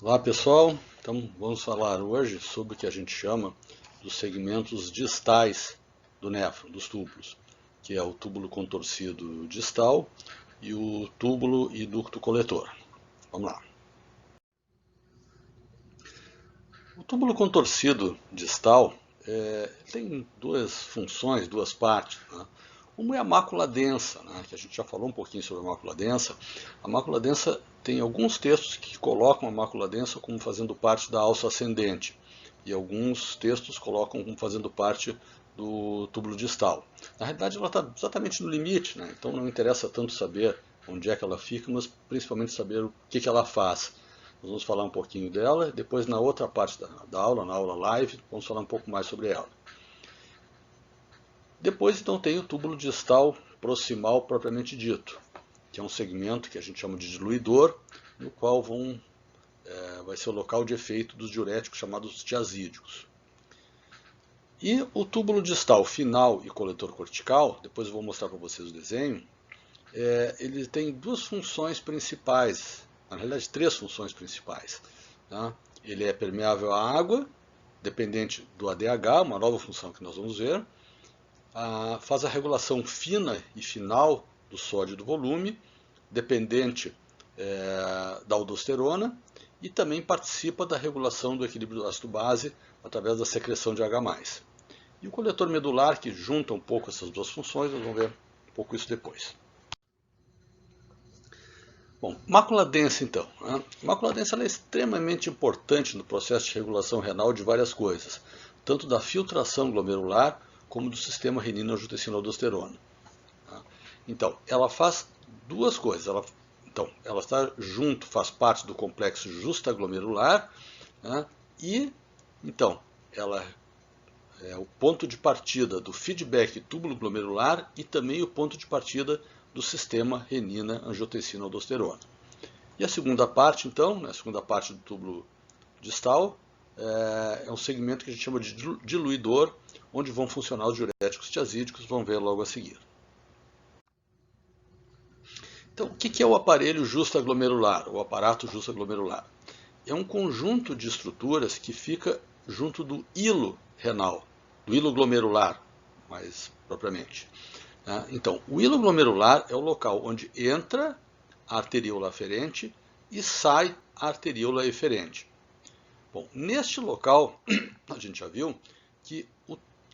Olá pessoal, então vamos falar hoje sobre o que a gente chama dos segmentos distais do néfron, dos túbulos, que é o túbulo contorcido distal e o túbulo e ducto coletor. Vamos lá. O túbulo contorcido distal tem duas funções, duas partes. Né? Uma é a mácula densa, né, que a gente já falou um pouquinho sobre a mácula densa. A mácula densa tem alguns textos que colocam a mácula densa como fazendo parte da alça ascendente, e alguns textos colocam como fazendo parte do túbulo distal. Na realidade, ela está exatamente no limite, né, então não interessa tanto saber onde é que ela fica, mas principalmente saber o que ela faz. Nós vamos falar um pouquinho dela, depois na outra parte da aula, na aula live, vamos falar um pouco mais sobre ela. Depois então tem o túbulo distal proximal propriamente dito, que é um segmento que a gente chama de diluidor, no qual vai ser o local de efeito dos diuréticos chamados tiazídicos. E o túbulo distal final e coletor cortical, depois eu vou mostrar para vocês o desenho, ele tem duas funções principais, na realidade três funções principais. Tá? Ele é permeável à água, dependente do ADH, uma nova função que nós vamos ver. Faz a regulação fina e final do sódio e do volume, dependente da aldosterona, e também participa da regulação do equilíbrio ácido-base através da secreção de H+. E o coletor medular, que junta um pouco essas duas funções, nós vamos ver um pouco isso depois. Bom, mácula densa então. A mácula densa é extremamente importante no processo de regulação renal de várias coisas, tanto da filtração glomerular como do sistema renina-angiotensina-aldosterona. Então, ela faz duas coisas. Ela está junto, faz parte do complexo justaglomerular, né? E, então, ela é o ponto de partida do feedback túbulo glomerular e também o ponto de partida do sistema renina-angiotensina-aldosterona. E a segunda parte, então, a segunda parte do túbulo distal, é um segmento que a gente chama de diluidor, onde vão funcionar os diuréticos tiazídicos, vamos ver logo a seguir. Então, o que é o aparelho justaglomerular, o aparato justaglomerular? É um conjunto de estruturas que fica junto do hilo renal, do hilo glomerular, mais propriamente. Então, o hilo glomerular é o local onde entra a arteríola aferente e sai a arteríola eferente. Bom, neste local, a gente já viu que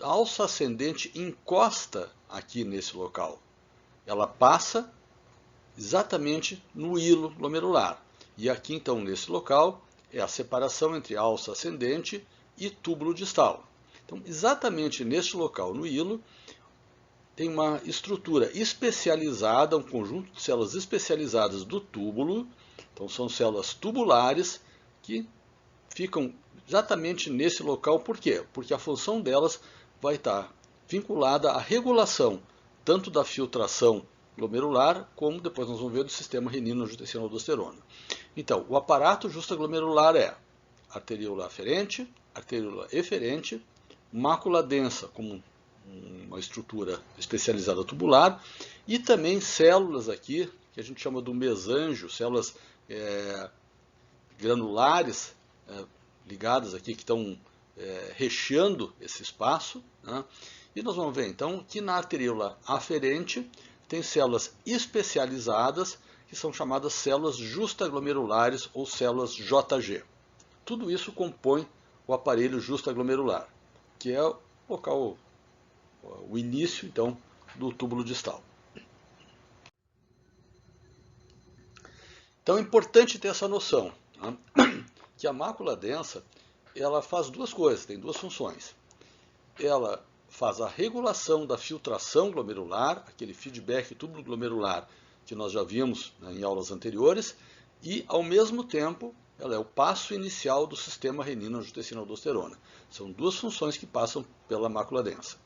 a alça ascendente encosta aqui nesse local. Ela passa exatamente no hilo glomerular. E aqui, então, nesse local, é a separação entre alça ascendente e túbulo distal. Então, exatamente neste local, no hilo, tem uma estrutura especializada, um conjunto de células especializadas do túbulo. Então, são células tubulares que ficam exatamente nesse local. Por quê? Porque a função delas vai estar vinculada à regulação tanto da filtração glomerular, como depois nós vamos ver do sistema renina-angiotensina-aldosterona. Então, o aparato justaglomerular é arteríola aferente, arteríola eferente, mácula densa, como uma estrutura especializada tubular, e também células aqui, que a gente chama do mesângio, células granulares ligadas aqui, que estão recheando esse espaço. Né? E nós vamos ver então que na arteríola aferente tem células especializadas que são chamadas células justaglomerulares ou células JG. Tudo isso compõe o aparelho justaglomerular, que é o local, o início então do túbulo distal. Então é importante ter essa noção, né? Que a mácula densa ela faz duas coisas, tem duas funções. Ela faz a regulação da filtração glomerular, aquele feedback túbulo glomerular que nós já vimos, né, em aulas anteriores, e ao mesmo tempo ela é o passo inicial do sistema renina-angiotensina-aldosterona. São duas funções que passam pela mácula densa.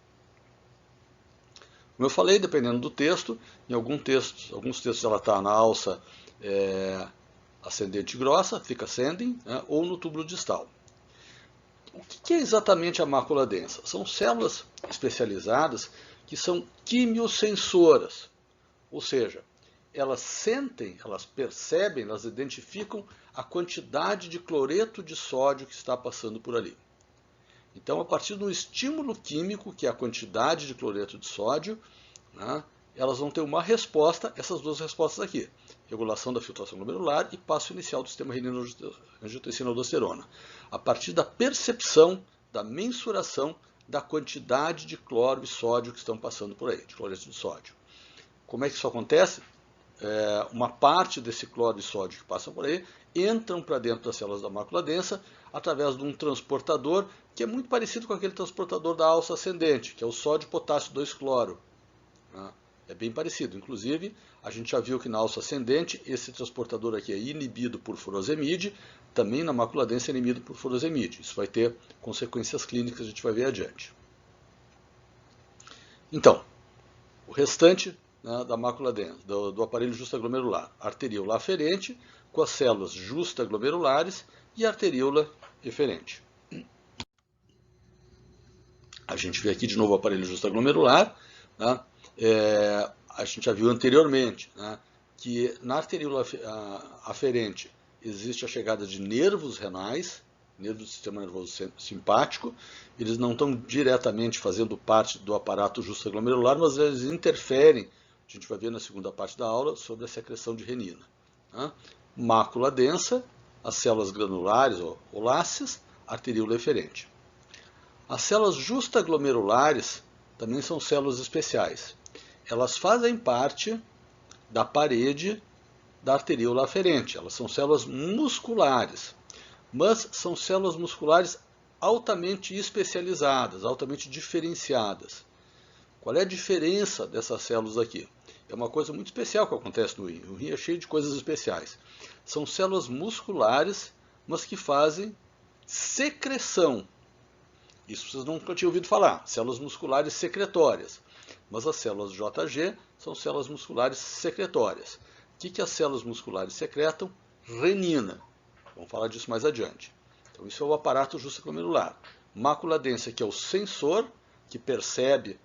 Como eu falei, dependendo do texto, em alguns textos ela está na alça ascendente grossa, thick ascending, né, ou no túbulo distal. O que é exatamente a mácula densa? São células especializadas que são quimiosensoras, ou seja, elas sentem, elas percebem, elas identificam a quantidade de cloreto de sódio que está passando por ali. Então, a partir de um estímulo químico, que é a quantidade de cloreto de sódio, né, elas vão ter uma resposta, essas duas respostas aqui, regulação da filtração glomerular e passo inicial do sistema renina-angiotensina-aldosterona, a partir da percepção, da mensuração da quantidade de cloro e sódio que estão passando por aí, de cloreto de sódio. Como é que isso acontece? Uma parte desse cloro e sódio que passam por aí entram para dentro das células da mácula densa através de um transportador que é muito parecido com aquele transportador da alça ascendente, que é o sódio-potássio 2-cloro. É bem parecido. Inclusive, a gente já viu que na alça ascendente esse transportador aqui é inibido por furosemide, também na mácula densa é inibido por furosemide. Isso vai ter consequências clínicas, a gente vai ver adiante. Então, o restante, né, da mácula densa, do aparelho justaglomerular, arteríola aferente, com as células justaglomerulares e arteríola eferente. A gente vê aqui de novo o aparelho justaglomerular, né? A gente já viu anteriormente, né, que na arteríola aferente existe a chegada de nervos renais, nervos do sistema nervoso simpático. Eles não estão diretamente fazendo parte do aparato justaglomerular, mas eles interferem, a gente vai ver na segunda parte da aula, sobre a secreção de renina. Né? Mácula densa, as células granulares ou láceas, arteríola eferente. As células justaglomerulares também são células especiais. Elas fazem parte da parede da arteríola aferente. Elas são células musculares, mas são células musculares altamente especializadas, altamente diferenciadas. Qual é a diferença dessas células aqui? É uma coisa muito especial que acontece no rim. O rim é cheio de coisas especiais. São células musculares, mas que fazem secreção. Isso vocês nunca tinham ouvido falar. Células musculares secretórias. Mas as células JG são células musculares secretórias. O que as células musculares secretam? Renina. Vamos falar disso mais adiante. Então, isso é o aparato justaglomerular. Mácula densa, que é o sensor, que percebe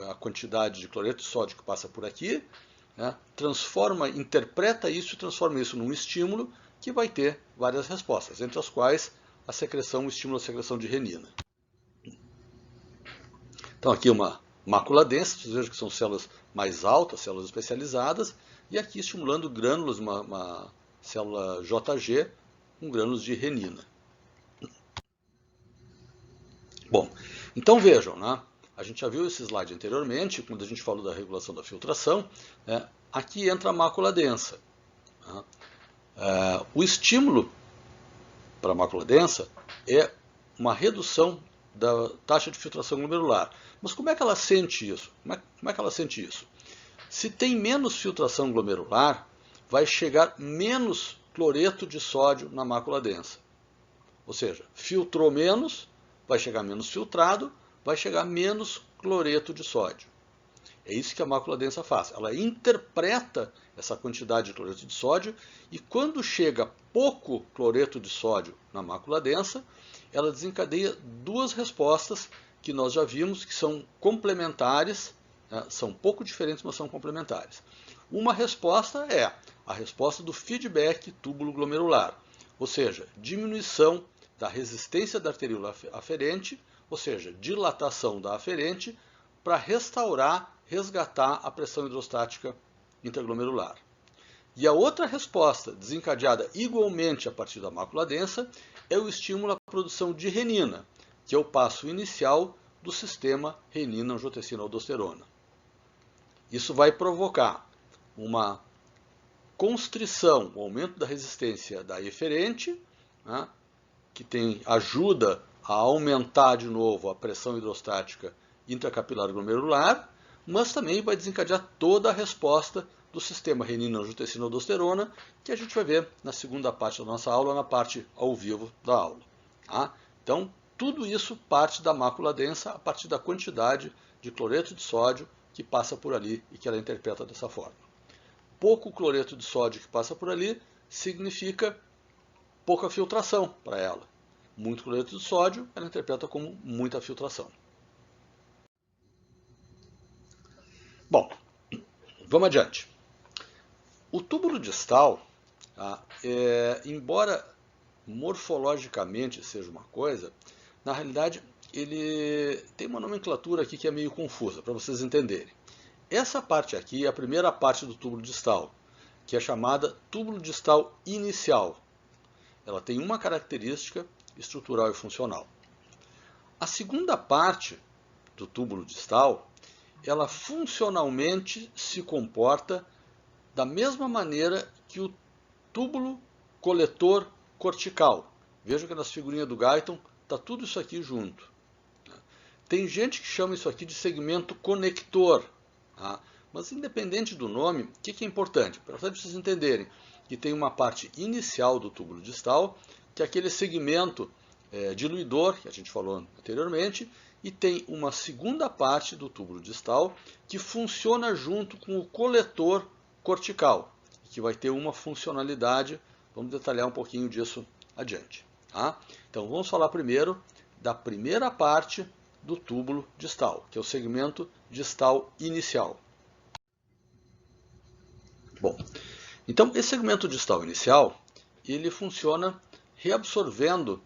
a quantidade de cloreto de sódio que passa por aqui, interpreta isso e transforma isso num estímulo que vai ter várias respostas, entre as quais a secreção, o estímulo à secreção de renina. Então, aqui uma mácula densa, vocês vejam que são células mais altas, células especializadas, e aqui estimulando grânulos, uma célula JG com grânulos de renina. Bom, então vejam, né? A gente já viu esse slide anteriormente, quando a gente falou da regulação da filtração, aqui entra a mácula densa. O estímulo para a mácula densa é uma redução da taxa de filtração glomerular. Mas como é que ela sente isso? Como é que ela sente isso? Se tem menos filtração glomerular, vai chegar menos cloreto de sódio na mácula densa. Ou seja, filtrou menos, vai chegar menos filtrado, vai chegar menos cloreto de sódio. É isso que a mácula densa faz. Ela interpreta essa quantidade de cloreto de sódio e quando chega pouco cloreto de sódio na mácula densa, ela desencadeia duas respostas que nós já vimos que são complementares, são pouco diferentes, mas são complementares. Uma resposta é a resposta do feedback túbulo-glomerular, ou seja, diminuição da resistência da arteríola aferente, ou seja, dilatação da aferente, para resgatar a pressão hidrostática intraglomerular. E a outra resposta, desencadeada igualmente a partir da mácula densa, é o estímulo à produção de renina, que é o passo inicial do sistema renina-angiotensina-aldosterona. Isso vai provocar uma constrição, um aumento da resistência da eferente, que ajuda a aumentar de novo a pressão hidrostática intracapilar glomerular, mas também vai desencadear toda a resposta do sistema renina-angiotensina-aldosterona, que a gente vai ver na segunda parte da nossa aula, na parte ao vivo da aula. Então, tudo isso parte da mácula densa a partir da quantidade de cloreto de sódio que passa por ali e que ela interpreta dessa forma. Pouco cloreto de sódio que passa por ali significa pouca filtração para ela. Muito cloreto de sódio, ela interpreta como muita filtração. Bom, vamos adiante. O túbulo distal, tá, embora morfologicamente seja uma coisa, na realidade ele tem uma nomenclatura aqui que é meio confusa, para vocês entenderem. Essa parte aqui é a primeira parte do túbulo distal, que é chamada túbulo distal inicial. Ela tem uma característica estrutural e funcional. A segunda parte do túbulo distal, ela funcionalmente se comporta da mesma maneira que o túbulo coletor cortical. Veja que nas figurinhas do Guyton está tudo isso aqui junto. Tem gente que chama isso aqui de segmento conector. Tá? Mas independente do nome, o que é importante? Para vocês entenderem que tem uma parte inicial do túbulo distal, que é aquele segmento diluidor, que a gente falou anteriormente, e tem uma segunda parte do túbulo distal que funciona junto com o coletor cortical, que vai ter uma funcionalidade. Vamos detalhar um pouquinho disso adiante. Tá? Então vamos falar primeiro da primeira parte do túbulo distal, que é o segmento distal inicial. Bom, então esse segmento distal inicial, ele funciona reabsorvendo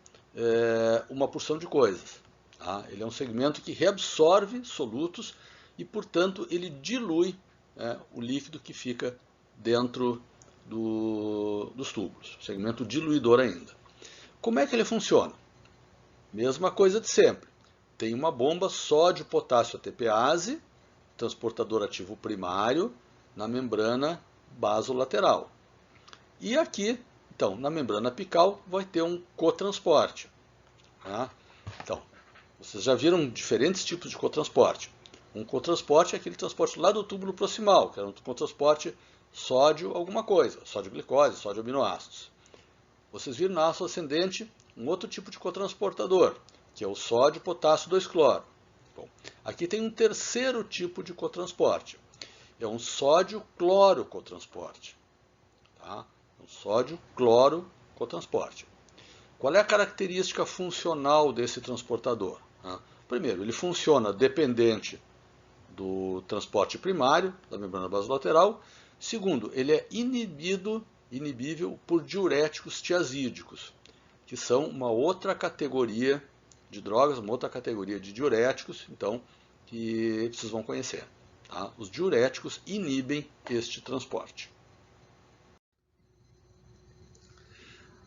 uma porção de coisas. Tá? Ele é um segmento que reabsorve solutos e, portanto, ele dilui o líquido que fica dentro dos túbulos. Segmento diluidor ainda. Como é que ele funciona? Mesma coisa de sempre. Tem uma bomba sódio-potássio ATPase, transportador ativo primário, na membrana basolateral. E aqui, então, na membrana apical, vai ter um cotransporte. Tá? Então, vocês já viram diferentes tipos de cotransporte. Um cotransporte é aquele transporte lá do túbulo proximal, que é um cotransporte sódio alguma coisa, sódio-glicose, sódio-aminoácidos. Vocês viram na ácido ascendente um outro tipo de cotransportador, que é o sódio-potássio 2-cloro. Bom, aqui tem um terceiro tipo de cotransporte. É um sódio-cloro cotransporte. Tá? Um sódio-cloro cotransporte. Qual é a característica funcional desse transportador? Tá? Primeiro, ele funciona dependente do transporte primário, da membrana basolateral. Segundo, ele é inibível por diuréticos tiazídicos, que são uma outra categoria de drogas, uma outra categoria de diuréticos, então, que vocês vão conhecer. Tá? Os diuréticos inibem este transporte.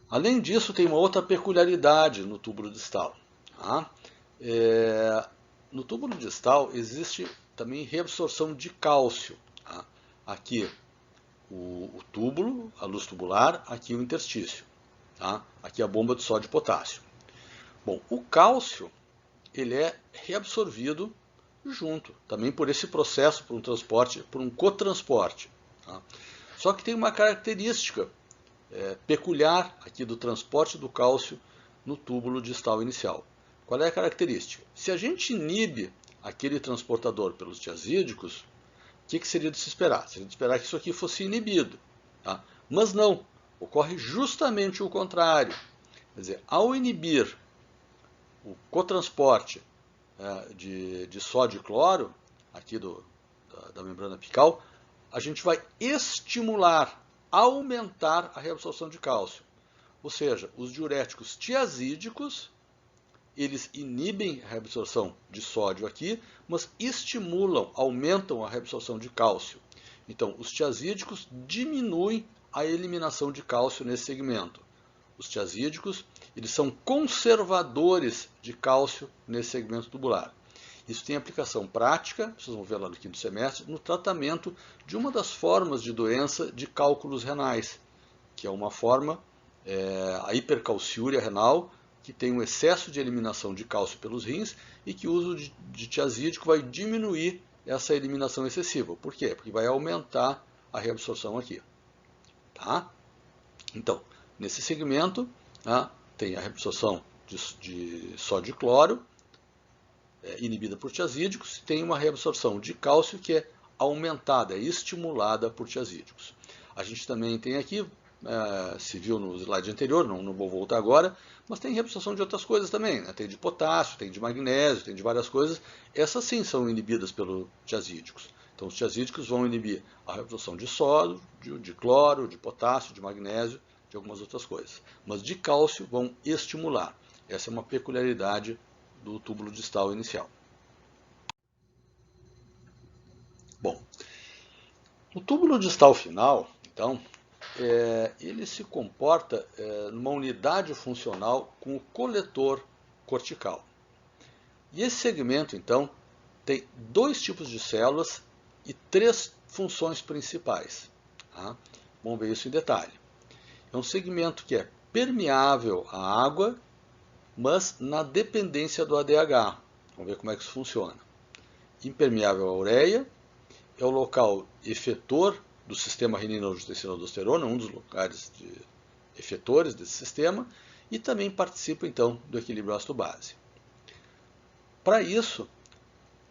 Além disso, tem uma outra peculiaridade no túbulo distal. Tá? No túbulo distal existe também reabsorção de cálcio. Tá? Aqui o túbulo, a luz tubular, aqui o interstício. Tá? Aqui a bomba de sódio e potássio. Bom, o cálcio ele é reabsorvido junto, também por esse processo, por um transporte, por um cotransporte. Tá? Só que tem uma característica peculiar aqui do transporte do cálcio no túbulo distal inicial. Qual é a característica? Se a gente inibe aquele transportador pelos tiazídicos, o que seria de se esperar? Seria de esperar que isso aqui fosse inibido. Tá? Mas não, ocorre justamente o contrário. Quer dizer, ao inibir o cotransporte de sódio e cloro, aqui da membrana apical, a gente vai estimular, aumentar a reabsorção de cálcio. Ou seja, os diuréticos tiazídicos, eles inibem a reabsorção de sódio aqui, mas estimulam, aumentam a reabsorção de cálcio. Então, os tiazídicos diminuem a eliminação de cálcio nesse segmento. Os tiazídicos, eles são conservadores de cálcio nesse segmento tubular. Isso tem aplicação prática, vocês vão ver lá no quinto semestre, no tratamento de uma das formas de doença de cálculos renais, que é uma forma, a hipercalciúria renal, que tem um excesso de eliminação de cálcio pelos rins e que o uso de tiazídico vai diminuir essa eliminação excessiva. Por quê? Porque vai aumentar a reabsorção aqui. Tá? Então, nesse segmento, tem a reabsorção de sódio e cloro, inibida por tiazídicos, tem uma reabsorção de cálcio que é aumentada, estimulada por tiazídicos. A gente também tem aqui, se viu no slide anterior, não vou voltar agora, mas tem reabsorção de outras coisas também, né? Tem de potássio, tem de magnésio, tem de várias coisas. Essas sim são inibidas pelos tiazídicos. Então Então, os tiazídicos vão inibir a reabsorção de sódio, de cloro, de potássio, de magnésio, de algumas outras coisas. Mas de cálcio vão estimular. Essa é uma peculiaridade do túbulo distal inicial. Bom, o túbulo distal final, então, ele se comporta numa unidade funcional com o coletor cortical. E esse segmento, então, tem dois tipos de células e três funções principais. Tá? Vamos ver isso em detalhe. É um segmento que é permeável à água, mas na dependência do ADH. Vamos ver como é que isso funciona. Impermeável à ureia, é o local efetor do sistema renina-angiotensina-aldosterona, um dos locais efetores desse sistema, e também participa, então, do equilíbrio ácido-base. Para isso,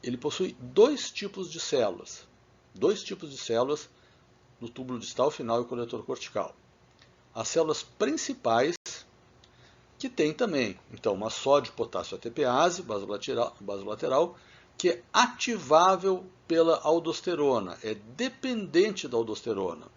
ele possui dois tipos de células no túbulo distal final e coletor cortical. As células principais, que tem também, então, uma sódio-potássio ATPase, basolateral, que é ativável pela aldosterona, é dependente da aldosterona.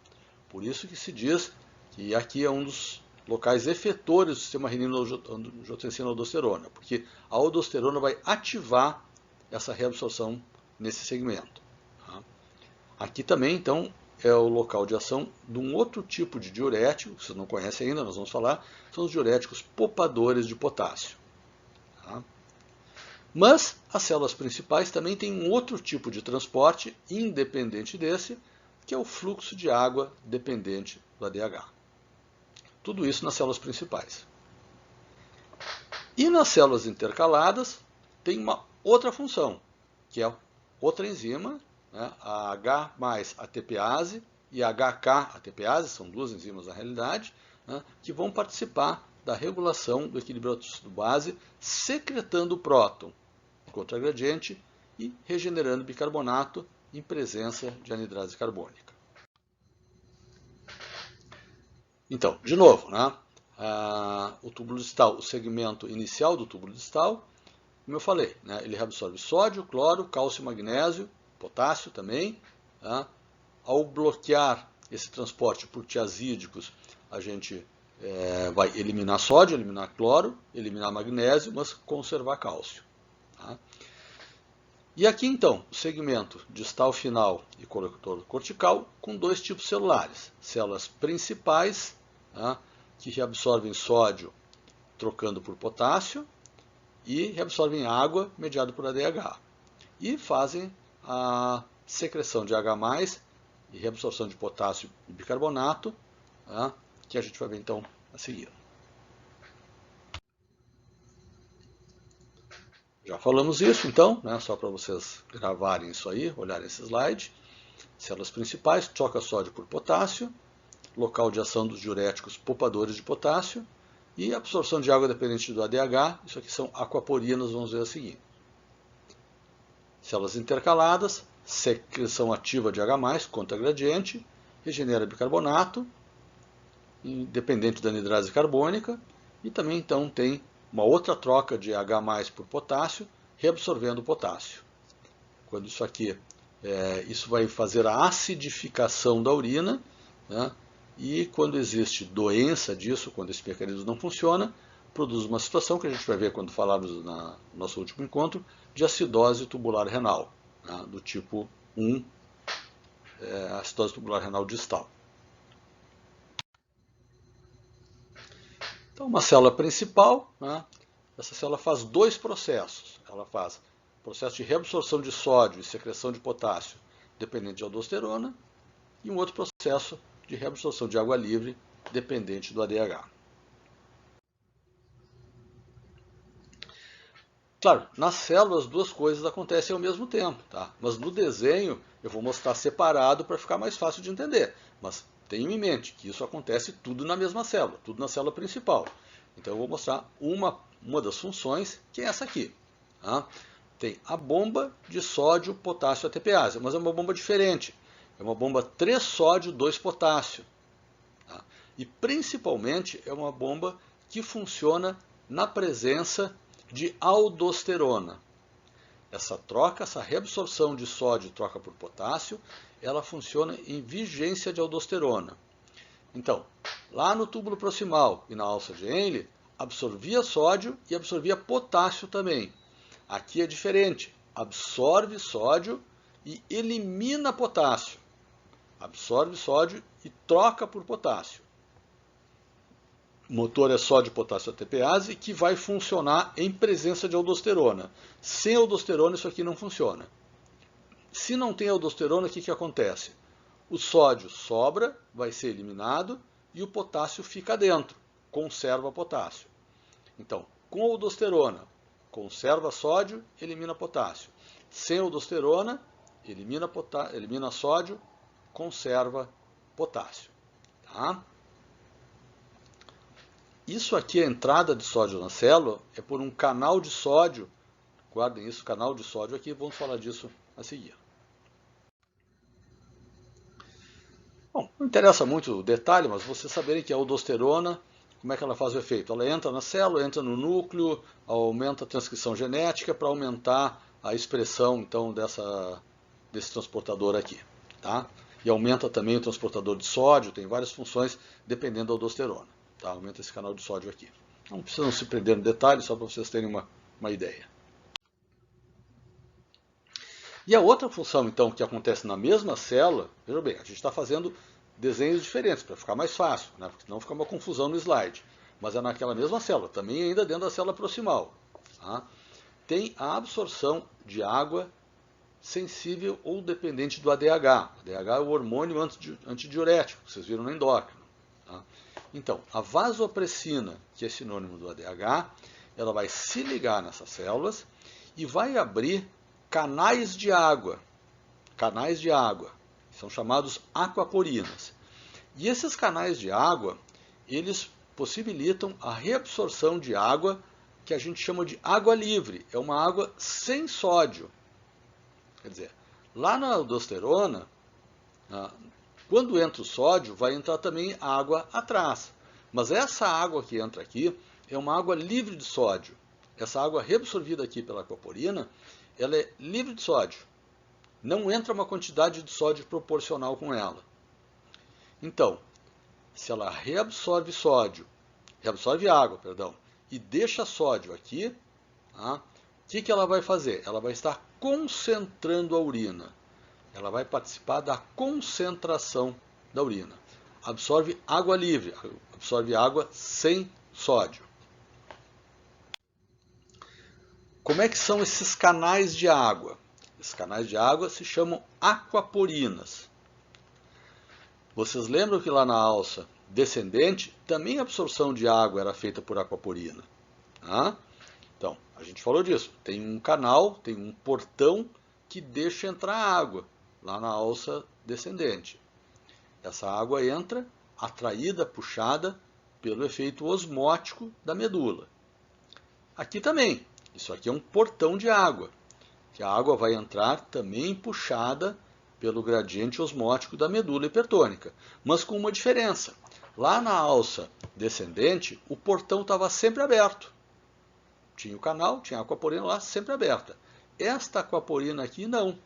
Por isso que se diz que aqui é um dos locais efetores do sistema renina-angiotensina-aldosterona, porque a aldosterona vai ativar essa reabsorção nesse segmento. Tá? Aqui também, então, é o local de ação de um outro tipo de diurético, que vocês não conhecem ainda, nós vamos falar, são os diuréticos poupadores de potássio. Tá? Mas as células principais também têm um outro tipo de transporte independente desse, que é o fluxo de água dependente do ADH. Tudo isso nas células principais. E nas células intercaladas tem uma outra função, que é outra enzima, né, a H mais ATPase e a HK ATPase, são duas enzimas na realidade, né, que vão participar da regulação do equilíbrio ácido-base, secretando o próton contragradiente e regenerando bicarbonato em presença de anidrase carbônica. Então, de novo, né? O túbulo distal, o segmento inicial do túbulo distal, como eu falei, né? Ele reabsorve sódio, cloro, cálcio, magnésio, potássio também. Tá? Ao bloquear esse transporte por tiazídicos, a gente vai eliminar sódio, eliminar cloro, eliminar magnésio, mas conservar cálcio. Tá? E aqui então, o segmento distal final e coletor cortical com dois tipos celulares. Células principais, tá, que reabsorvem sódio trocando por potássio e reabsorvem água mediado por ADH. E fazem a secreção de H+, e reabsorção de potássio e bicarbonato, tá, que a gente vai ver então a seguir. Já falamos isso, então, né, só para vocês gravarem isso aí, olharem esse slide. Células principais, troca sódio por potássio, local de ação dos diuréticos poupadores de potássio e absorção de água dependente do ADH. Isso aqui são aquaporinas, vamos ver a seguir. Células intercaladas, secreção ativa de H+, contragradiente, regenera bicarbonato, independente da anidrase carbônica, e também então tem uma outra troca de H+ por potássio, reabsorvendo o potássio. Quando isso aqui, isso vai fazer a acidificação da urina, né? E quando existe doença disso, quando esse mecanismo não funciona, produz uma situação que a gente vai ver quando falarmos no nosso último encontro, de acidose tubular renal, né? Do tipo 1, acidose tubular renal distal. Então, uma célula principal, né, essa célula faz dois processos. Ela faz o processo de reabsorção de sódio e secreção de potássio dependente de aldosterona e um outro processo de reabsorção de água livre dependente do ADH. Claro, nas células as duas coisas acontecem ao mesmo tempo, tá? Mas no desenho eu vou mostrar separado para ficar mais fácil de entender. Mas tenham em mente que isso acontece tudo na mesma célula, tudo na célula principal. Então eu vou mostrar uma das funções, que é essa aqui. Tá? Tem a bomba de sódio, potássio, ATPase, mas é uma bomba diferente. É uma bomba 3 sódio, 2 potássio. Tá? E principalmente é uma bomba que funciona na presença de aldosterona. essa troca, essa reabsorção de sódio troca por potássio, ela funciona em vigência de aldosterona. Então, lá no túbulo proximal e na alça de Henle, absorvia sódio e absorvia potássio também. Aqui é diferente, absorve sódio e elimina potássio. Absorve sódio e troca por potássio. O motor é sódio potássio ATPase que vai funcionar em presença de aldosterona. Sem aldosterona isso aqui não funciona. Se não tem aldosterona, o que acontece? O sódio sobra, vai ser eliminado e o potássio fica dentro, conserva potássio. Então, com aldosterona, conserva sódio, elimina potássio. Sem aldosterona, elimina sódio, conserva potássio. Tá? Isso aqui, a entrada de sódio na célula, é por um canal de sódio. Guardem isso, canal de sódio aqui, vamos falar disso a seguir. Bom, não interessa muito o detalhe, mas vocês saberem que a aldosterona, como é que ela faz o efeito? Ela entra na célula, entra no núcleo, aumenta a transcrição genética para aumentar a expressão então desse transportador aqui. Tá? E aumenta também o transportador de sódio, tem várias funções dependendo da aldosterona. Tá? Aumenta esse canal de sódio aqui. Não precisam se prender no detalhe, só para vocês terem uma ideia. E a outra função, então, que acontece na mesma célula, veja bem, a gente está fazendo desenhos diferentes para ficar mais fácil, né? Porque senão fica uma confusão no slide. Mas é naquela mesma célula, também ainda dentro da célula proximal. Tá? Tem a absorção de água sensível ou dependente do ADH. O ADH é o hormônio antidiurético, que vocês viram no endócrino. Tá? Então, a vasopressina, que é sinônimo do ADH, ela vai se ligar nessas células e vai abrir canais de água. Canais de água. São chamados aquaporinas. E esses canais de água, eles possibilitam a reabsorção de água que a gente chama de água livre. É uma água sem sódio. Quer dizer, lá na aldosterona, quando entra o sódio, vai entrar também a água atrás. Mas essa água que entra aqui é uma água livre de sódio. Essa água reabsorvida aqui pela aquaporina, ela é livre de sódio. Não entra uma quantidade de sódio proporcional com ela. Então, se ela reabsorve água, e deixa sódio aqui, o que ela vai fazer? Ela vai estar concentrando a urina. Ela vai participar da concentração da urina. Absorve água livre, absorve água sem sódio. Como é que são esses canais de água? Esses canais de água se chamam aquaporinas. Vocês lembram que lá na alça descendente, também a absorção de água era feita por aquaporina. Então, a gente falou disso. Tem um canal, tem um portão que deixa entrar água lá na alça descendente. Essa água entra atraída, puxada pelo efeito osmótico da medula. Aqui também. Isso aqui é um portão de água, que a água vai entrar também puxada pelo gradiente osmótico da medula hipertônica, mas com uma diferença. Lá na alça descendente, o portão estava sempre aberto. Tinha o canal, tinha a aquaporina lá sempre aberta. Esta aquaporina aqui não.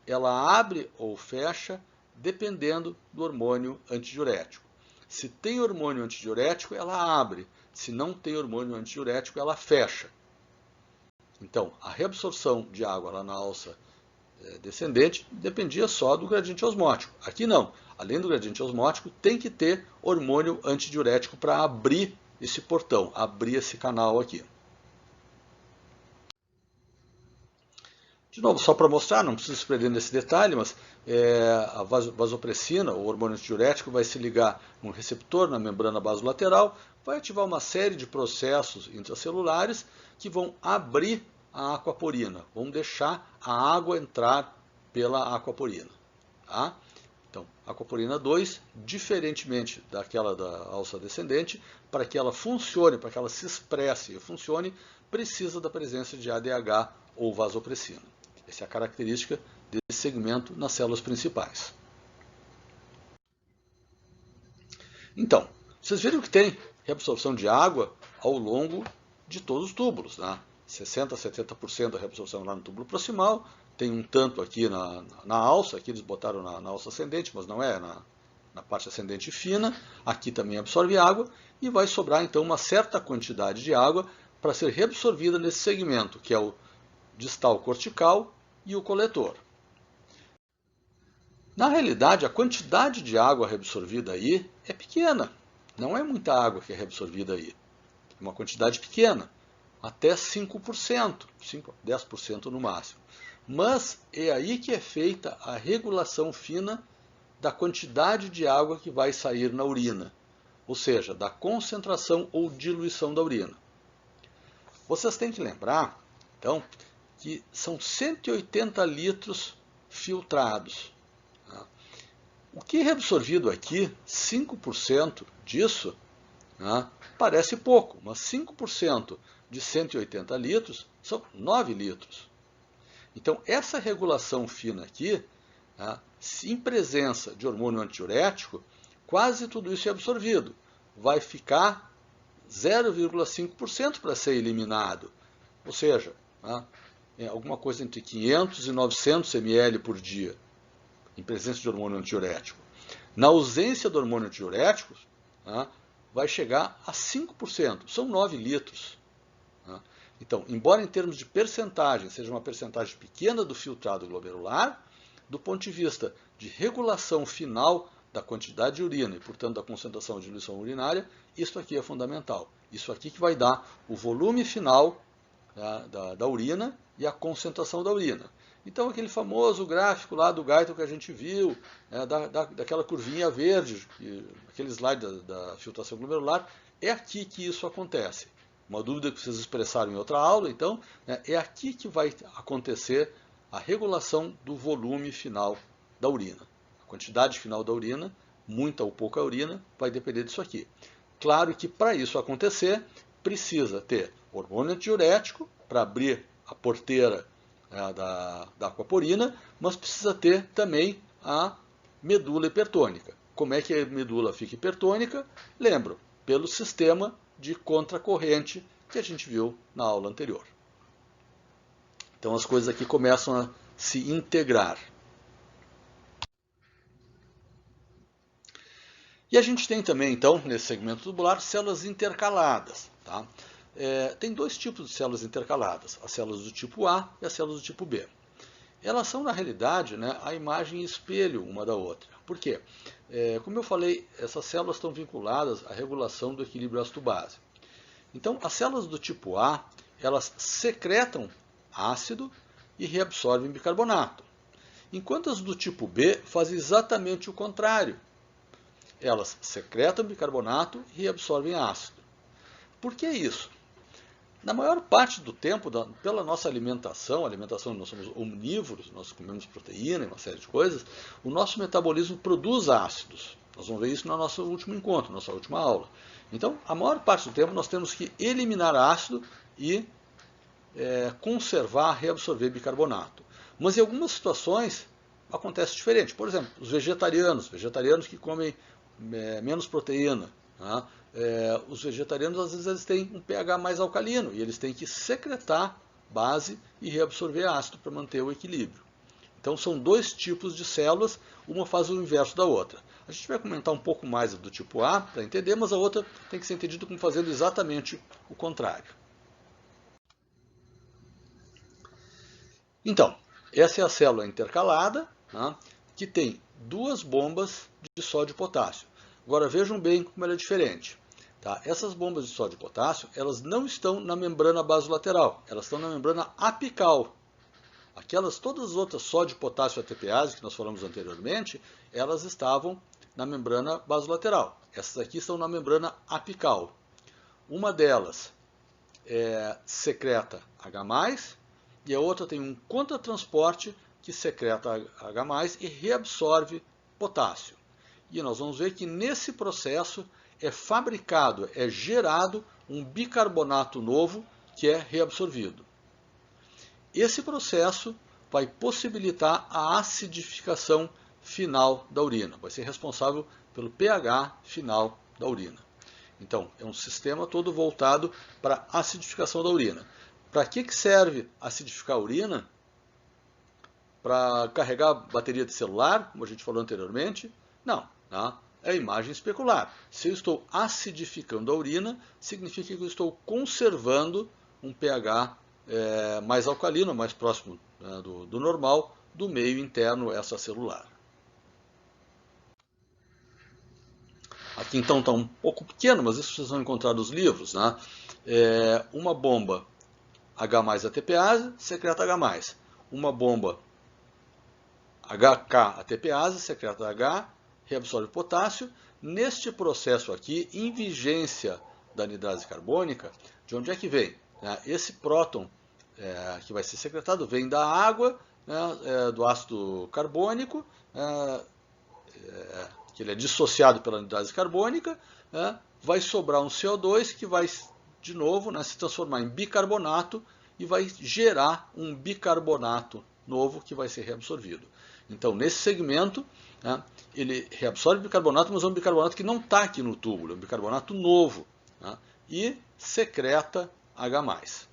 Ela abre ou fecha dependendo do hormônio antidiurético. Se tem hormônio antidiurético, ela abre. Se não tem hormônio antidiurético, ela fecha. Então, a reabsorção de água lá na alça descendente dependia só do gradiente osmótico. Aqui não. Além do gradiente osmótico, tem que ter hormônio antidiurético para abrir esse portão, abrir esse canal aqui. De novo, só para mostrar, não preciso se prender nesse detalhe, mas a vasopressina, o hormônio antidiurético, vai se ligar num receptor na membrana basolateral, vai ativar uma série de processos intracelulares que vão abrir a aquaporina, vão deixar a água entrar pela aquaporina. Tá? Então, aquaporina 2, diferentemente daquela da alça descendente, para que ela funcione, para que ela se expresse e funcione, precisa da presença de ADH ou vasopressina. Essa é a característica desse segmento nas células principais. Então, vocês viram que tem reabsorção de água ao longo de todos os túbulos. Né? 60% a 70% da reabsorção lá no túbulo proximal, tem um tanto aqui na alça, aqui eles botaram na alça ascendente, mas não é na parte ascendente fina, aqui também absorve água, e vai sobrar então uma certa quantidade de água para ser reabsorvida nesse segmento, que é o distal cortical e o coletor. Na realidade, a quantidade de água reabsorvida aí é pequena, não é muita água que é reabsorvida aí, é uma quantidade pequena, até 5%, 5 a 10% no máximo. Mas é aí que é feita a regulação fina da quantidade de água que vai sair na urina, ou seja, da concentração ou diluição da urina. Vocês têm que lembrar, então, que são 180 litros filtrados. O que é reabsorvido aqui, 5% disso, parece pouco, mas 5% de 180 litros são 9 litros. Então, essa regulação fina aqui, em presença de hormônio antidiurético, quase tudo isso é absorvido. Vai ficar 0,5% para ser eliminado. Ou seja, alguma coisa entre 500 e 900 ml por dia, em presença de hormônio antidiurético. Na ausência do hormônio antidiurético, vai chegar a 5%, são 9 litros. Então, embora em termos de percentagem seja uma percentagem pequena do filtrado glomerular, do ponto de vista de regulação final da quantidade de urina e, portanto, da concentração de diluição urinária, isso aqui é fundamental. Isso aqui que vai dar o volume final da urina e a concentração da urina. Então, aquele famoso gráfico lá do Guyton que a gente viu, daquela curvinha verde, aquele slide da filtração glomerular, é aqui que isso acontece. Uma dúvida que vocês expressaram em outra aula, então, é aqui que vai acontecer a regulação do volume final da urina. A quantidade final da urina, muita ou pouca urina, vai depender disso aqui. Claro que para isso acontecer, precisa ter hormônio antidiurético para abrir a porteira da aquaporina, mas precisa ter também a medula hipertônica. Como é que a medula fica hipertônica? Lembro, pelo sistema de contracorrente que a gente viu na aula anterior. Então as coisas aqui começam a se integrar. E a gente tem também, então, nesse segmento tubular, células intercaladas. Tá? Tem dois tipos de células intercaladas, as células do tipo A e as células do tipo B. Elas são, na realidade, a imagem e espelho uma da outra. Por quê? Como eu falei, essas células estão vinculadas à regulação do equilíbrio ácido-base. Então, as células do tipo A, elas secretam ácido e reabsorvem bicarbonato. Enquanto as do tipo B fazem exatamente o contrário. Elas secretam bicarbonato e reabsorvem ácido. Por que isso? Na maior parte do tempo, pela nossa alimentação, nós somos omnívoros, nós comemos proteína e uma série de coisas, o nosso metabolismo produz ácidos. Nós vamos ver isso no nosso último encontro, nossa última aula. Então, a maior parte do tempo nós temos que eliminar ácido e conservar, reabsorver bicarbonato. Mas em algumas situações acontece diferente. Por exemplo, os vegetarianos que comem menos proteína. Os vegetarianos, às vezes, eles têm um pH mais alcalino e eles têm que secretar base e reabsorver ácido para manter o equilíbrio. Então, são dois tipos de células, uma faz o inverso da outra. A gente vai comentar um pouco mais do tipo A para entender, mas a outra tem que ser entendida como fazendo exatamente o contrário. Então, essa é a célula intercalada, que tem duas bombas de sódio e potássio. Agora vejam bem como ela é diferente. Tá? Essas bombas de sódio e potássio, elas não estão na membrana basolateral, elas estão na membrana apical. Todas as outras sódio, potássio e ATPase que nós falamos anteriormente, elas estavam na membrana basolateral. Essas aqui estão na membrana apical. Uma delas secreta H+, e a outra tem um contratransporte que secreta H+, e reabsorve potássio. E nós vamos ver que nesse processo é fabricado, é gerado um bicarbonato novo que é reabsorvido. Esse processo vai possibilitar a acidificação final da urina, vai ser responsável pelo pH final da urina. Então, é um sistema todo voltado para a acidificação da urina. Para que serve acidificar a urina? Para carregar a bateria de celular, como a gente falou anteriormente? Não, tá? É imagem especular. Se eu estou acidificando a urina, significa que eu estou conservando um pH mais alcalino, mais próximo, né, do normal, do meio interno extracelular. Aqui então está um pouco pequeno, mas isso vocês vão encontrar nos livros, né? Uma bomba H+ ATPase secreta H+. Uma bomba HK ATPase secreta H, reabsorve potássio. Neste processo aqui, em vigência da anidrase carbônica, de onde é que vem? Esse próton que vai ser secretado vem da água, do ácido carbônico, que ele é dissociado pela anidrase carbônica, vai sobrar um CO2 que vai, de novo, se transformar em bicarbonato e vai gerar um bicarbonato novo que vai ser reabsorvido. Então, nesse segmento, ele reabsorve bicarbonato, mas é um bicarbonato que não está aqui no túbulo, é um bicarbonato novo, e secreta H+.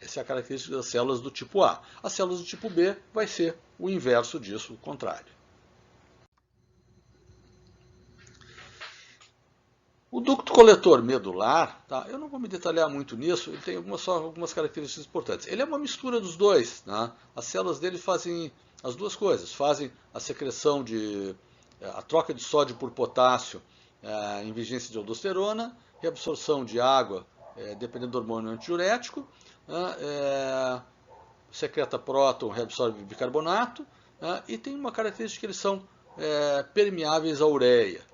Essa é a característica das células do tipo A. As células do tipo B vai ser o inverso disso, o contrário. O ducto coletor medular, tá? Eu não vou me detalhar muito nisso, ele tem só algumas características importantes. Ele é uma mistura dos dois. Tá? As células dele fazem as duas coisas, fazem a secreção a troca de sódio por potássio em vigência de aldosterona, reabsorção de água, dependendo do hormônio antidiurético, secreta próton, reabsorve bicarbonato, e tem uma característica que eles são permeáveis à ureia.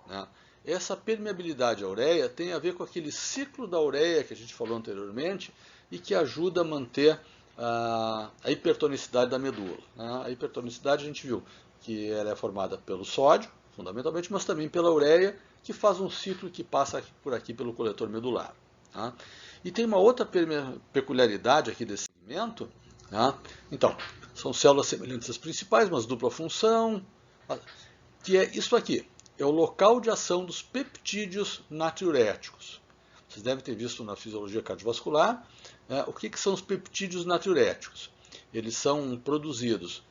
Essa permeabilidade à ureia tem a ver com aquele ciclo da ureia que a gente falou anteriormente e que ajuda a manter a hipertonicidade da medula. A hipertonicidade a gente viu que ela é formada pelo sódio, fundamentalmente, mas também pela ureia, que faz um ciclo que passa por aqui pelo coletor medular. E tem uma outra peculiaridade aqui desse segmento. Então, são células semelhantes às principais, mas dupla função, que é isso aqui. É o local de ação dos peptídeos natriuréticos. Vocês devem ter visto na fisiologia cardiovascular o que são os peptídeos natriuréticos. Eles são produzidos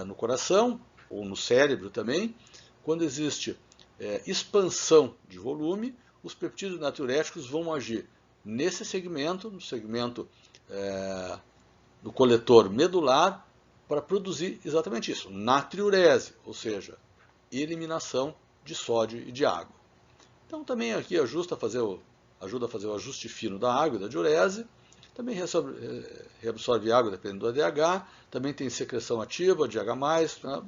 no coração ou no cérebro também. Quando existe expansão de volume, os peptídeos natriuréticos vão agir nesse segmento, no segmento do coletor medular, para produzir exatamente isso, natriurese, ou seja, eliminação de sódio e de água. Então também aqui ajuda a fazer o ajuste fino da água e da diurese, também reabsorve água dependendo do ADH, também tem secreção ativa de H+,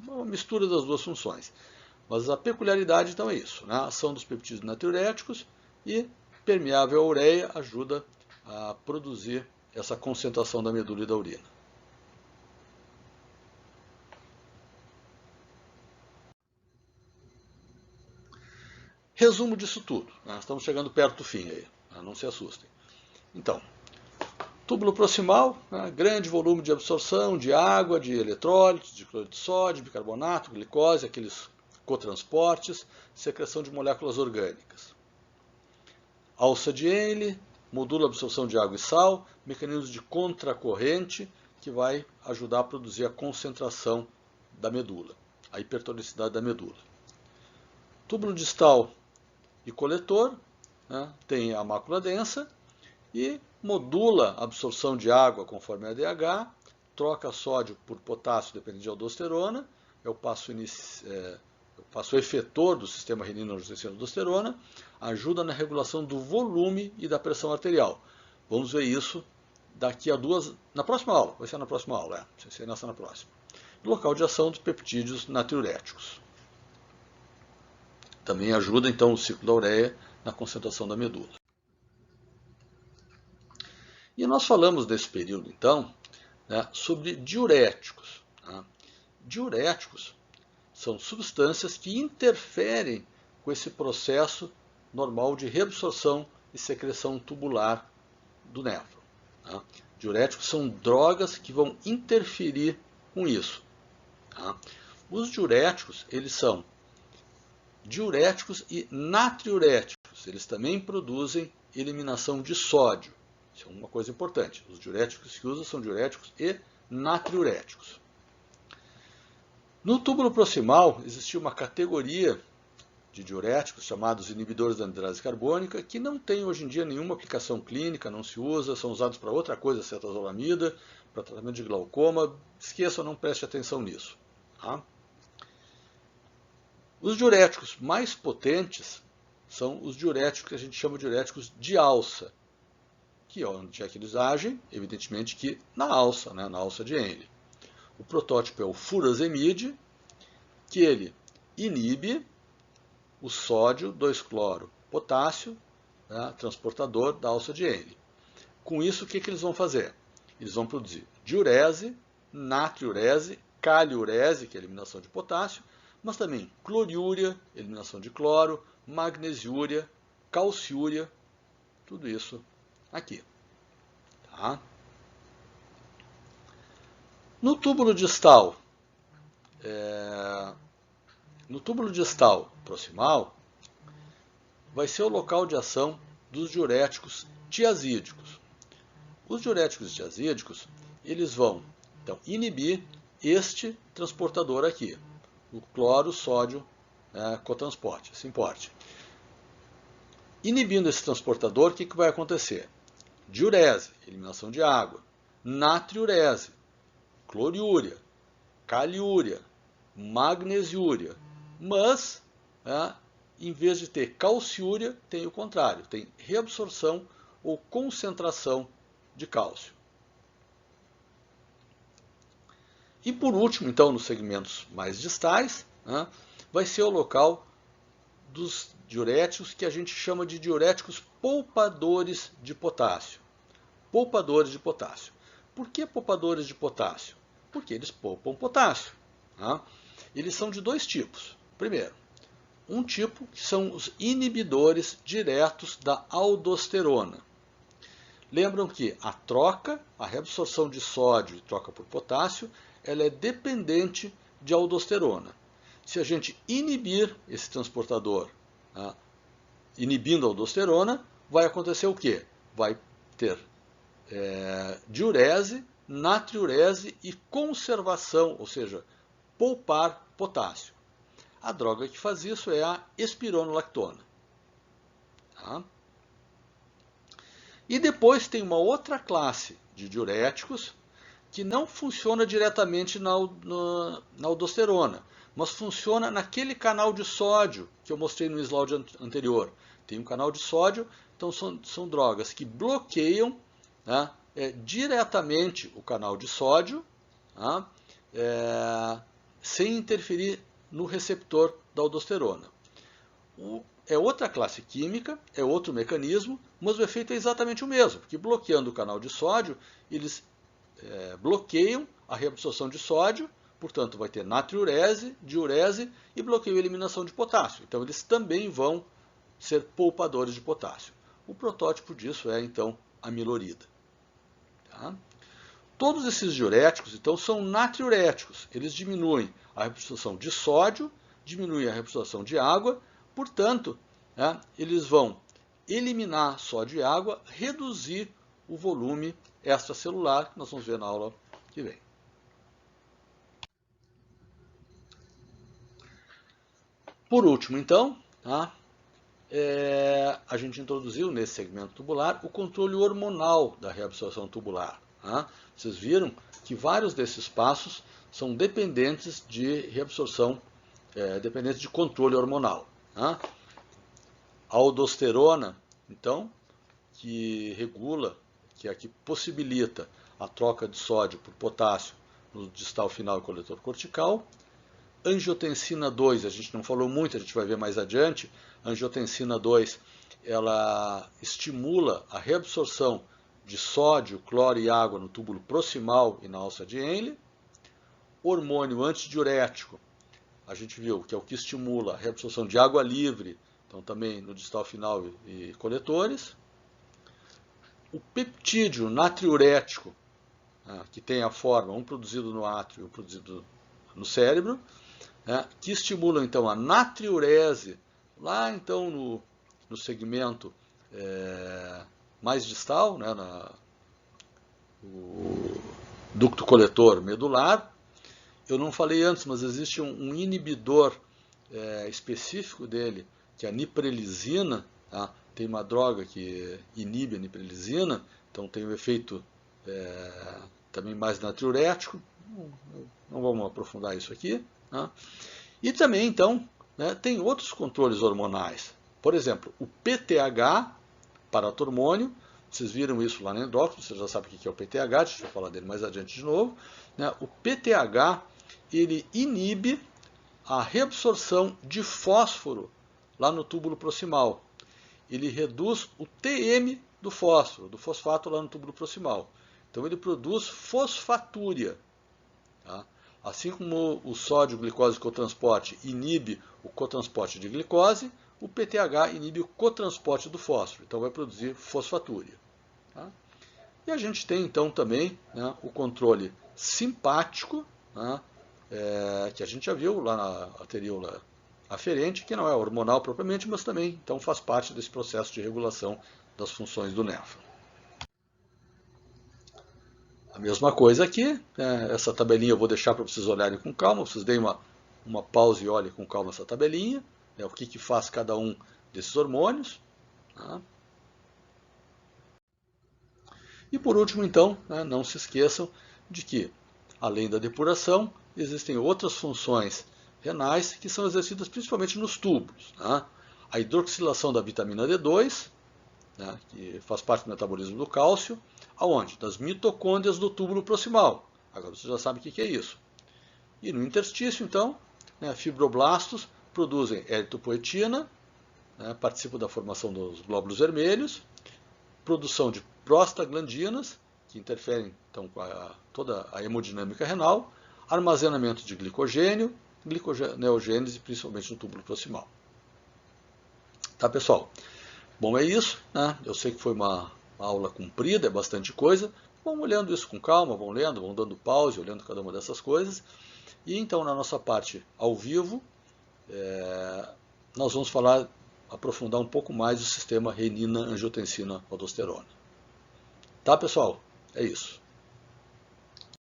uma mistura das duas funções. Mas a peculiaridade então é isso, a ação dos peptídeos natriuréticos e permeável à ureia ajuda a produzir essa concentração da medula e da urina. Resumo disso tudo. Estamos chegando perto do fim aí, não se assustem. Então, túbulo proximal, grande volume de absorção de água, de eletrólitos, de cloreto de sódio, bicarbonato, glicose, aqueles cotransportes, secreção de moléculas orgânicas. Alça de Henle, modula a absorção de água e sal, mecanismos de contracorrente, que vai ajudar a produzir a concentração da medula, a hipertonicidade da medula. Túbulo distal e coletor, tem a mácula densa e modula a absorção de água conforme a ADH, troca sódio por potássio dependendo de aldosterona, é o passo efetor do sistema renina-angiotensina-aldosterona, ajuda na regulação do volume e da pressão arterial. Vamos ver isso daqui a na próxima aula, vai ser na próxima aula, vai ser nessa na próxima. Local de ação dos peptídeos natriuréticos. Também ajuda, então, o ciclo da ureia na concentração da medula. E nós falamos nesse período, então, sobre diuréticos. Diuréticos são substâncias que interferem com esse processo normal de reabsorção e secreção tubular do néfron. Diuréticos são drogas que vão interferir com isso. Os diuréticos, eles são diuréticos e natriuréticos. Eles também produzem eliminação de sódio. Isso é uma coisa importante. Os diuréticos que usa são diuréticos e natriuréticos. No túbulo proximal, existia uma categoria de diuréticos chamados inibidores da anidrose carbônica, que não tem hoje em dia nenhuma aplicação clínica, não se usa, são usados para outra coisa, cetazolamida, para tratamento de glaucoma. Esqueça, não preste atenção nisso. Tá? Os diuréticos mais potentes são os diuréticos que a gente chama de diuréticos de alça, que onde é que eles agem? Evidentemente que na alça, né, na alça de Henle. O protótipo é o furosemide, que ele inibe o sódio 2-cloro-potássio, né, transportador da alça de Henle. Com isso, o que eles vão fazer? Eles vão produzir diurese, natriurese, caliurese, que é a eliminação de potássio, mas também cloriúria, eliminação de cloro, magnesiúria, calciúria, tudo isso aqui. Tá? No túbulo distal proximal, vai ser o local de ação dos diuréticos tiazídicos. Os diuréticos tiazídicos, eles vão então inibir este transportador aqui, o cloro-sódio cotransporte, esse importe. Inibindo esse transportador, o que vai acontecer? Diurese, eliminação de água, natriurese, cloriúria, caliúria, magnesiúria, mas, em vez de ter calciúria, tem o contrário, tem reabsorção ou concentração de cálcio. E por último, então, nos segmentos mais distais, vai ser o local dos diuréticos que a gente chama de diuréticos poupadores de potássio. Poupadores de potássio. Por que poupadores de potássio? Porque eles poupam potássio. Eles são de dois tipos. Primeiro, um tipo que são os inibidores diretos da aldosterona. Lembram que a reabsorção de sódio e troca por potássio, ela é dependente de aldosterona. Se a gente inibir esse transportador, inibindo a aldosterona, vai acontecer o quê? Vai ter diurese, natriurese e conservação, ou seja, poupar potássio. A droga que faz isso é a espironolactona. Tá? E depois tem uma outra classe de diuréticos que não funciona diretamente na aldosterona, mas funciona naquele canal de sódio que eu mostrei no slide anterior. Tem um canal de sódio, então são drogas que bloqueiam diretamente o canal de sódio, sem interferir no receptor da aldosterona. É outra classe química, é outro mecanismo, mas o efeito é exatamente o mesmo, porque bloqueando o canal de sódio, eles bloqueiam a reabsorção de sódio, portanto vai ter natriurese, diurese e bloqueio a eliminação de potássio. Então eles também vão ser poupadores de potássio. O protótipo disso é então a milorida. Tá? Todos esses diuréticos então são natriuréticos. Eles diminuem a reabsorção de sódio, diminuem a reabsorção de água, portanto, eles vão eliminar sódio e água, reduzir o volume extracelular, que nós vamos ver na aula que vem. Por último, então, a gente introduziu nesse segmento tubular o controle hormonal da reabsorção tubular. Vocês viram que vários desses passos são dependentes de reabsorção, dependentes de controle hormonal. A aldosterona, então, que regula, que é a que possibilita a troca de sódio por potássio no distal final e coletor cortical. Angiotensina 2, a gente não falou muito, a gente vai ver mais adiante. A angiotensina 2, ela estimula a reabsorção de sódio, cloro e água no túbulo proximal e na alça de Henle. Hormônio antidiurético, a gente viu que é o que estimula a reabsorção de água livre, então também no distal final e coletores. O peptídeo natriurético, que tem a forma, um produzido no átrio e um produzido no cérebro, que estimulam então a natriurese, lá então no segmento mais distal, né, o ducto coletor medular. Eu não falei antes, mas existe um inibidor específico dele, que é a niprelizina. Tá? Tem uma droga que inibe a niprelizina, então tem um efeito também mais natriurético. Não vamos aprofundar isso aqui. Tá? E também, então, né, tem outros controles hormonais. Por exemplo, o PTH, paratormônio. Vocês viram isso lá no endócrino, você já sabe o que é o PTH, deixa eu falar dele mais adiante de novo. Né? O PTH, ele inibe a reabsorção de fósforo lá no túbulo proximal. Ele reduz o TM do fósforo, do fosfato lá no túbulo proximal. Então ele produz fosfatúria. Tá? Assim como o sódio glicose cotransporte inibe o cotransporte de glicose, o PTH inibe o cotransporte do fósforo, então vai produzir fosfatúria. Tá? E a gente tem então também, né, o controle simpático, né, que a gente já viu lá na arteríola aferente, que não é hormonal propriamente, mas também então faz parte desse processo de regulação das funções do néfron. A mesma coisa aqui, essa tabelinha eu vou deixar para vocês olharem com calma, vocês deem uma pausa e olhem com calma essa tabelinha, o que faz cada um desses hormônios. Tá? E por último, então, não se esqueçam de que, além da depuração, existem outras funções renais que são exercidas principalmente nos túbulos. Tá? A hidroxilação da vitamina D2, né, que faz parte do metabolismo do cálcio, aonde? Das mitocôndrias do túbulo proximal. Agora você já sabe o que é isso. E no interstício, então, fibroblastos produzem eritropoetina, participam da formação dos glóbulos vermelhos, produção de prostaglandinas, que interferem então, com toda a hemodinâmica renal, armazenamento de glicogênio, gliconeogênese, principalmente no túbulo proximal. Tá, pessoal? Bom, é isso. Né? Eu sei que foi uma aula comprida, é bastante coisa. Vamos olhando isso com calma, vão lendo, vão dando pause, olhando cada uma dessas coisas. E então, na nossa parte ao vivo, nós vamos aprofundar um pouco mais o sistema renina-angiotensina-aldosterona. Tá, pessoal? É isso.